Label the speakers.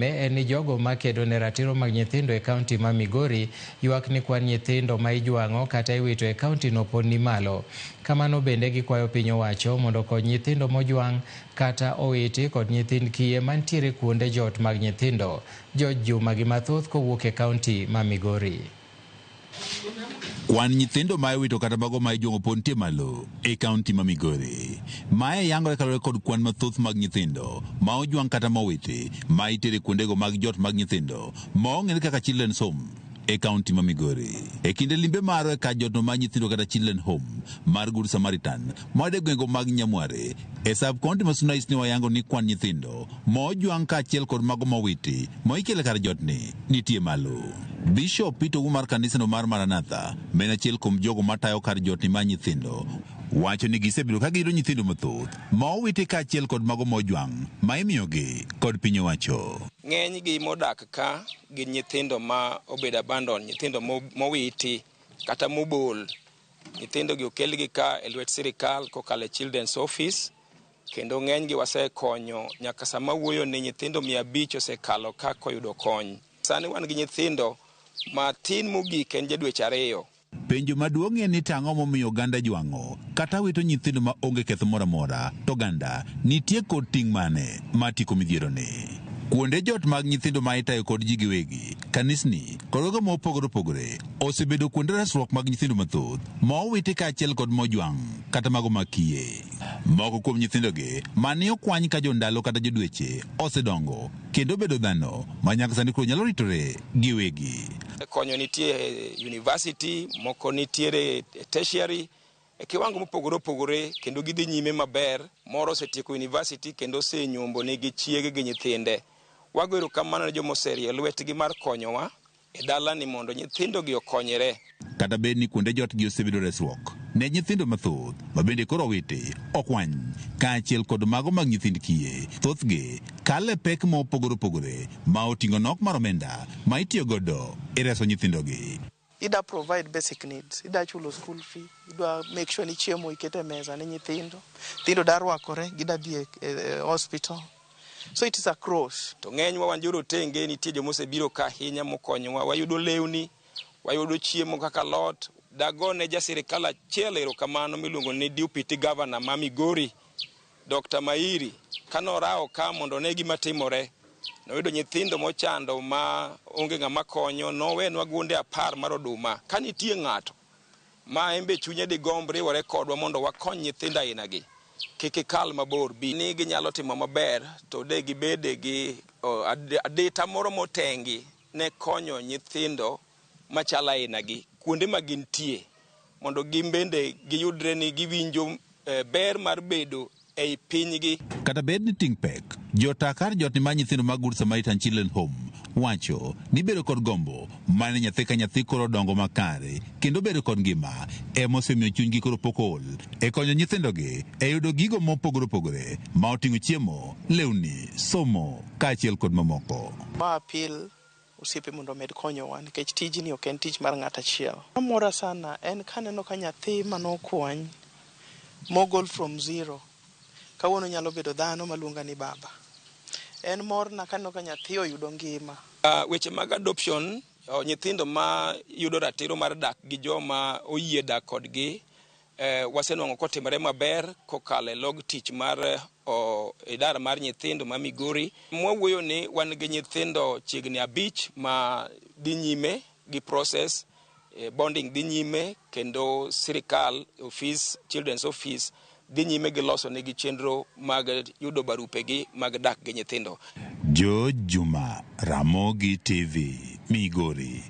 Speaker 1: nyime en ni jogo makedo ne ratiro mag nyithindo e kaunti ma Migori ywak ni kwan nyithindo ma ijwang'o kata iwito e kaunti no pod ni malo. Kamano bende gikwayo piny owacho mondo okony nyithindo mojwang' kata owiti kod nyithind kiye mantiere kuonde jot mag nyithindo. George Juma gi mathoth kowuok e kaunti ma Migori.
Speaker 2: Kwan nyithindo ma iwito kata mago ma ijwang'o pod nitie malo e kaunti ma Migori. Mae yangore kalore kod kwan mathoth mag nyithindo ma ojwang' kata mowiti ma itere kuondego mag jot mag nyithindo ma ong'ere kaka Children's Home e kaunti ma Migori. E kinde limbe maro e ka jot no mag nyithindo kata Children's Home mar Good Samaritan moade gwenge mag Nyamware e sub-county ma Sunais ni wayango ni kwan nyithindo ma ojwang' kaachiel kod mago mowiti ma ikele kar jot ni nitie malo. Bishop Peter Umar kanisano mar Maranatha men achiel kuom jogo matayo kar jot ni ma nyithindo wacho ni gisebedo ka giyudo nyithindo mathoth ma owiti kaachiel kod mago mojwang' ma imiyogi kod piny owacho.
Speaker 3: Ng'eny gi modak ka gin nyithindo ma obedo abandon, nyithindo mowiti kata mobol. Nyithindo gi okelgi ka e lwet sirikal kokalo e Children's Office, kendo ng'eny gi wasekonyo nyaka sama wuoyo ni nyithindo 500 osekalo ka koyudo kony. Sani wan gi nyithindo matin mogik en dweche 2.
Speaker 2: Penjo maduong' en ni tang'o momiyo oganda jwang'o kata wito nyithindo ma onge ketho moro amora, to oganda nitie kod ting' mane matiko midhiero ni. Kuonde jot mag nyithindo ma itayo kod ji giwegi, kanisni kod gogo mopogore opogore osebedo kuonde resruok mag nyithindo mathoth ma owiti kaachiel kod mojwang' kata mago makiye. Moko kuom nyithindogi mane okwany ka jondalo kata jodweche osedongo kendo bedo dhano ma nyaka sani koro nyalo ritore giwegi.
Speaker 3: Konyo nitie university, moko nitiere tertiary e kiwango mopogore opogore kendo gidhi nyime maber. Moro osetieko university kendo osenyombo nigi chiege gi nyithinde. Wagoero kamano ne jomo serie lwetgi mar konyowa e dalani mondo nyithindo gi okonyere.
Speaker 2: Kata bed ni kuonde jot gi osebedo resruok ne nyithindo mathoth ma bende koro witi, okwany kaachiel kod mago mag nyithind kiye, thothgi kale pek ma opogore opogore ma oting'o nok mar omenda ma itiyo godo e reso nyithindogi.
Speaker 4: Ida provide basic needs, ida chulo school fee, ida make sure ni chiemo ikete meza ne nyithindo, nyithindo da rwakore, gida dhi e hospital. So it is a cross.
Speaker 3: To ng'enywa wan jorotenge nitie jomosebiro ka ahinya mokonyowa, wayudo lewni, wayudo chiemo kaka lot. Dagone ja sirikal achiel erokamano miluongo ni Deputy Governor ma Migori, Dr. Mairi, kanorao ka mondo ne gima timore. Noyudo nyithindo mochando ma onge ng'ama konyo, nowenwa gunde 10 mar oduma. Ka nitie ng'ato ma embe chunye digomb riwore kodwa mondo wakony nyithindo ainagi, kik kal mabor bi ni ginyalo timo maber, to de gibede gi adita moro motengi ne konyo nyithindo machala ainagi kuonde ma gintie, mondo gimbende giyudre ni giwinjo ber mar bedo ei pinygi.
Speaker 2: Kata bed ni ting' pek, jotakar jot ni ma nyithindo mag Good Samaritan Children's Home wacho ni bedo kod gombo mane nyathi ka nyathi koro dongo makare kendo bedo kod ngima emosemiyo chunygi koro pokol e konyo nyithindogi e yudo gigo mopogore opogore ma oting'o chiemo, lewni, somo kaachiel kod mamoko.
Speaker 4: Ma apil osiepe mondo med konyowa nikech tijni ok en tich mar ng'at achiel. Amora sana en kaneno ka nyathi manokwany mogol from zero kawuono nyalo bedo dhano maluonga ni baba. En morna kaneno ka nyathi oyudo ngima.
Speaker 3: Weche mag adoption, nyithindo ma yudo ratiro mar dak gi joma oyie dak kodgi, wasenwang'o kotimore maber kokalo e log tich mar idara mar nyithindo ma Migori. Mwawuoyo ni wan gi nyithindo chiegni 5 ma dhi nyime gi process, bonding dhi nyime, kendo sirikal office, Children's Office dhi nyime gi loso negi chenro mag yudo barupegi mag dak gi nyithindo.
Speaker 2: George Juma, Ramogi TV, Migori.